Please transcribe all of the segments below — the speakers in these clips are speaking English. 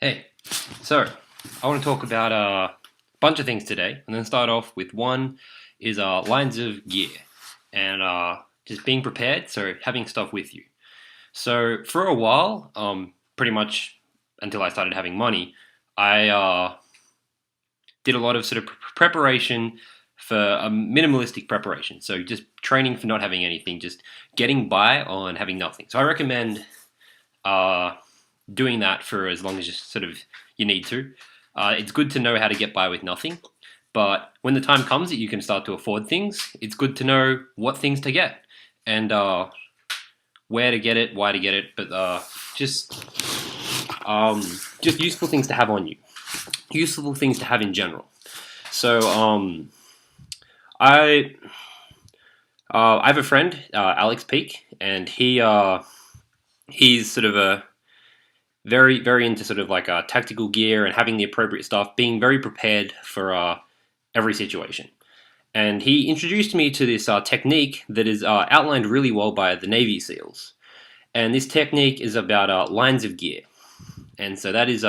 Hey, so I want to talk about a bunch of things today, and then start off with one is lines of gear and just being prepared, so having stuff with you. So for a while, pretty much until I started having money, I did a lot of sort of preparation for a minimalistic preparation. So just training for not having anything, just getting by on having nothing. So I recommend uh, doing that for as long as you need to. It's good to know how to get by with nothing, but when the time comes that you can start to afford things, it's good to know what things to get and where to get it, why to get it, but just useful things to have on you, useful things to have in general. So I have a friend, Alex Peak, and he's sort of a very into sort of like tactical gear and having the appropriate stuff, being very prepared for every situation. And he introduced me to this technique that is outlined really well by the Navy SEALs. And this technique is about lines of gear. And so that is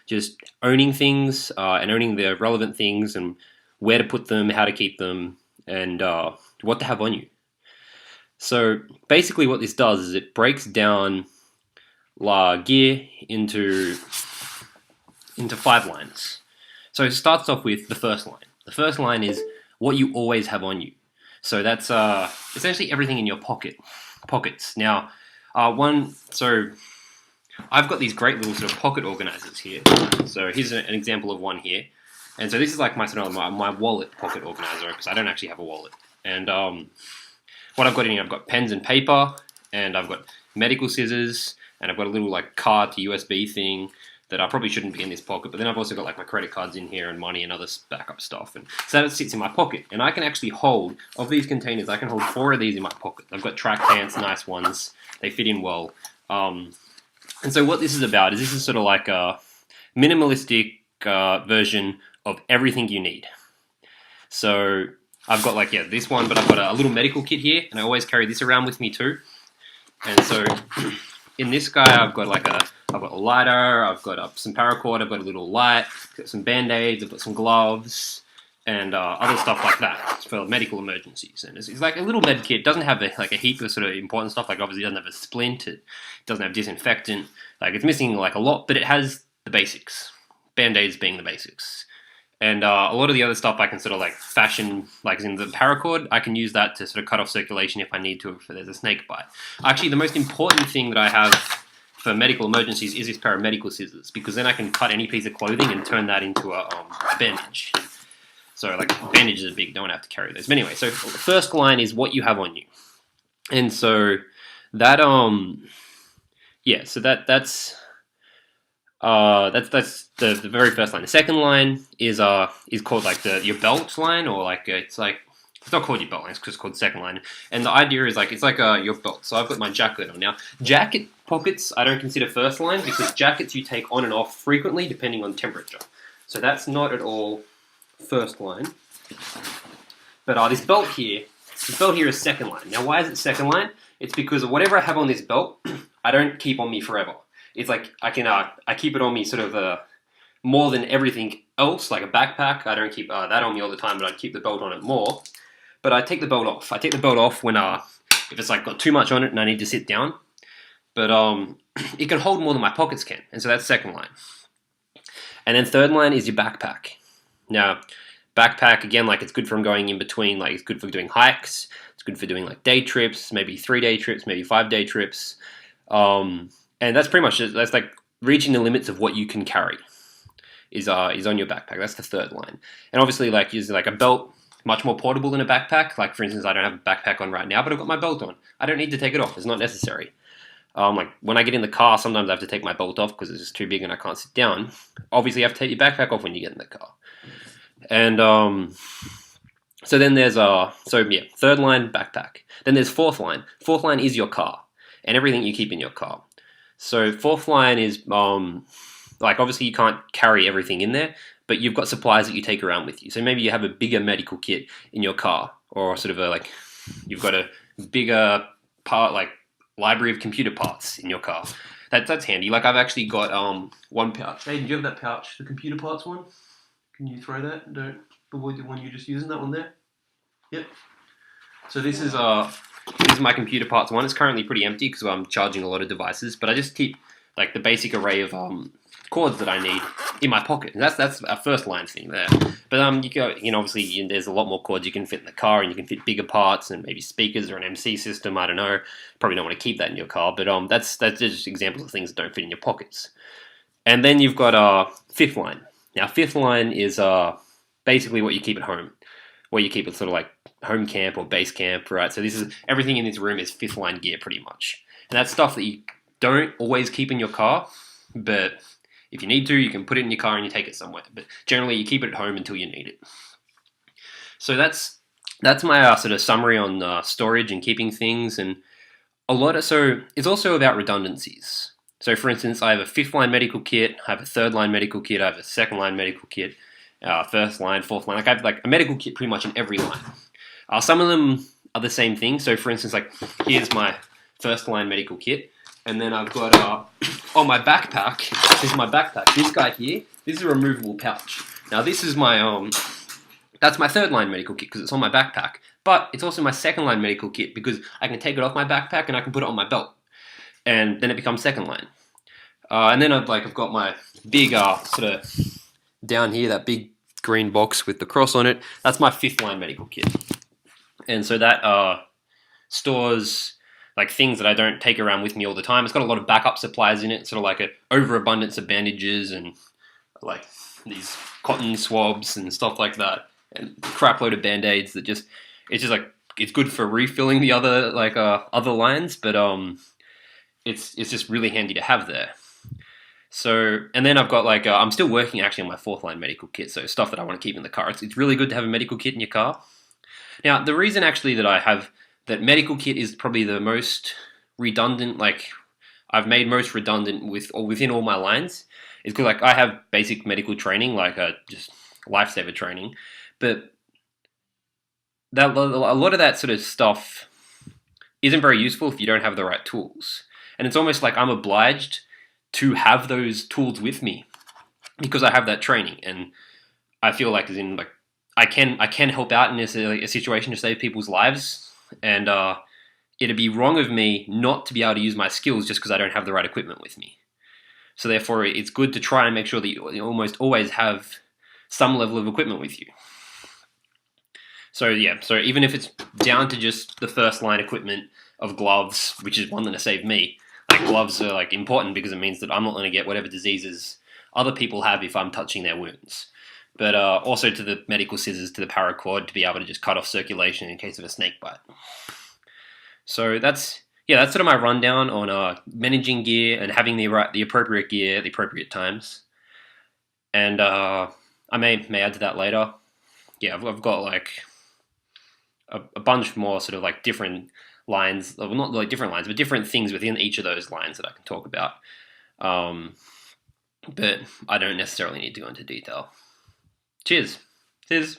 just owning things and owning the relevant things and where to put them, how to keep them, and what to have on you. So basically what this does is it breaks down gear into 5 lines. So it starts off with the first line. The first line is what you always have on you. So that's essentially everything in your pockets. Now, so I've got these great little sort of pocket organizers here. So here's an example of one here. And so this is like my wallet pocket organizer because I don't actually have a wallet. And what I've got in here, I've got pens and paper, and I've got medical scissors, and I've got a little like card to USB thing that I probably shouldn't be in this pocket, but then I've also got like my credit cards in here and money and other backup stuff. And so that sits in my pocket. And I can actually hold, of these containers, I can hold 4 of these in my pocket. I've got track pants, nice ones. They fit in well. And so what this is about is this is sort of like a minimalistic version of everything you need. So I've got this one, but I've got a little medical kit here, and I always carry this around with me too. And so in this guy, I've got a lighter, I've got some paracord, I've got a little light, I've got some band-aids, I've got some gloves, and other stuff like that for medical emergencies. And it's like a little med kit. It doesn't have a heap of sort of important stuff. Like obviously it doesn't have a splint, it doesn't have disinfectant. Like it's missing like a lot, but it has the basics. Band-aids being the basics. And a lot of the other stuff I can sort of like fashion, like in the paracord, I can use that to sort of cut off circulation if I need to, if there's a snake bite. Actually, the most important thing that I have for medical emergencies is this pair of medical scissors, because then I can cut any piece of clothing and turn that into a bandage. So like bandages are big, don't have to carry those. But anyway, so the first line is what you have on you. And so that, that's the very first line. The second line is called like your belt line, or like it's not called your belt line, it's just called second line. And the idea is it's like your belt. So I've got my jacket on now. Jacket pockets I don't consider first line because jackets you take on and off frequently depending on temperature. So that's not at all first line. But this belt here is second line. Now why is it second line? It's because whatever I have on this belt, I don't keep on me forever. It's like I keep it on me sort of more than everything else, like a backpack. I don't keep that on me all the time, but I keep the belt on it more. But I take the belt off. I take the belt off when if it's like got too much on it and I need to sit down. But it can hold more than my pockets can, and so that's second line. And then third line is your backpack. Now, backpack again, like it's good for going in between. Like it's good for doing hikes. It's good for doing like day trips, maybe 3-day trips, maybe 5-day trips. And that's pretty much it. That's like reaching the limits of what you can carry is on your backpack. That's the third line. And obviously like using like a belt, much more portable than a backpack. Like for instance, I don't have a backpack on right now, but I've got my belt on. I don't need to take it off. It's not necessary. Like when I get in the car, sometimes I have to take my belt off because it's just too big and I can't sit down. Obviously you have to take your backpack off when you get in the car. And so then there's third line, backpack. Then there's fourth line. Fourth line is your car and everything you keep in your car. So fourth line is like obviously you can't carry everything in there, but you've got supplies that you take around with you. So maybe you have a bigger medical kit in your car, or sort of you've got a bigger library of computer parts in your car. that's handy. Like I've actually got one pouch. Hey, do you have that pouch, the computer parts one? Can you throw that? Don't avoid the one you're just using. That one there. Yep. So this is my computer parts one. It's currently pretty empty because I'm charging a lot of devices, but I just keep like the basic array of cords that I need in my pocket. And that's a first line thing there. But obviously there's a lot more cords you can fit in the car, and you can fit bigger parts and maybe speakers or an MC system. I don't know. Probably don't want to keep that in your car, but that's just examples of things that don't fit in your pockets. And then you've got fifth line. Now fifth line is basically what you keep at home, where you keep it sort of like home camp or base camp, right? So this is everything in this room is fifth line gear pretty much, and that's stuff that you don't always keep in your car, but if you need to, you can put it in your car and you take it somewhere. But generally, you keep it at home until you need it. So that's my sort of summary on storage and keeping things, and so it's also about redundancies. So for instance, I have a fifth line medical kit, I have a third line medical kit, I have a second line medical kit, first line, fourth line. Like I have like a medical kit pretty much in every line. Some of them are the same thing. So for instance, like here's my first line medical kit, and then I've got on my backpack. This is my backpack. This guy here. This is a removable pouch. Now this is my that's my third line medical kit because it's on my backpack. But it's also my second line medical kit because I can take it off my backpack and I can put it on my belt, and then it becomes second line. And then I've got my big sort of down here, that big green box with the cross on it. That's my fifth line medical kit, and so that stores like things that I don't take around with me all the time. It's got a lot of backup supplies in it, sort of like an overabundance of bandages and like these cotton swabs and stuff like that, and a crap load of band-aids that it's good for refilling the other other lines, but it's just really handy to have there. So, and then I've got I'm still working actually on my fourth line medical kit, so stuff that I want to keep in the car. It's really good to have a medical kit in your car. Now, the reason actually that I have that medical kit is probably the most redundant, I've made most redundant within all my lines, is because I have basic medical training, just lifesaver training, but a lot of that sort of stuff isn't very useful if you don't have the right tools. And it's almost like I'm obliged to have those tools with me because I have that training, and I feel I can help out in a situation to save people's lives, and it'd be wrong of me not to be able to use my skills just because I don't have the right equipment with me. So therefore, it's good to try and make sure that you almost always have some level of equipment with you. So yeah, so even if it's down to just the first line equipment of gloves, which is one that saved me, gloves are important because it means that I'm not going to get whatever diseases other people have if I'm touching their wounds. But also to the medical scissors, to the paracord, to be able to just cut off circulation in case of a snake bite. So that's sort of my rundown on managing gear and having the appropriate gear at the appropriate times. And I may add to that later. Yeah, I've got a bunch more sort of different lines, well, not different lines, but different things within each of those lines that I can talk about. But I don't necessarily need to go into detail. Cheers. Cheers.